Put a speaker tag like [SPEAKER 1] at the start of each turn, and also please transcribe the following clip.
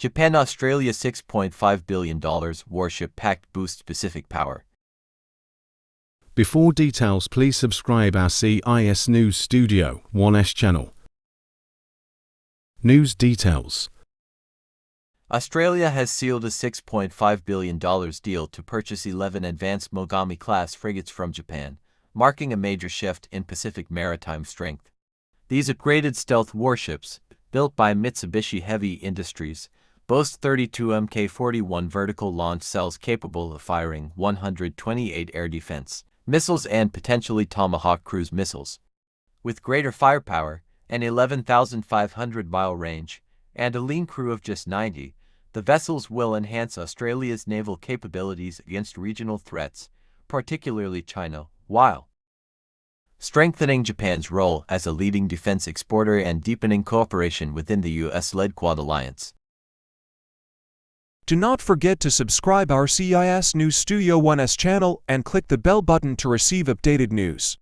[SPEAKER 1] Japan-Australia $6.5 billion Warship Pact boosts Pacific power.
[SPEAKER 2] Before details, please subscribe our CIS News Studio 1S channel. News details.
[SPEAKER 1] Australia has sealed a $6.5 billion deal to purchase 11 advanced Mogami-class frigates from Japan, marking a major shift in Pacific maritime strength. These upgraded stealth warships, built by Mitsubishi Heavy Industries, boast 32 Mk-41 vertical launch cells capable of firing 128 air defense missiles and potentially Tomahawk cruise missiles. With greater firepower, an 11,500-mile range, and a lean crew of just 90, the vessels will enhance Australia's naval capabilities against regional threats, particularly China, while strengthening Japan's role as a leading defense exporter and deepening cooperation within the US-led Quad Alliance.
[SPEAKER 3] Do not forget to subscribe our CIS News Studio 1S channel and click the bell button to receive updated news.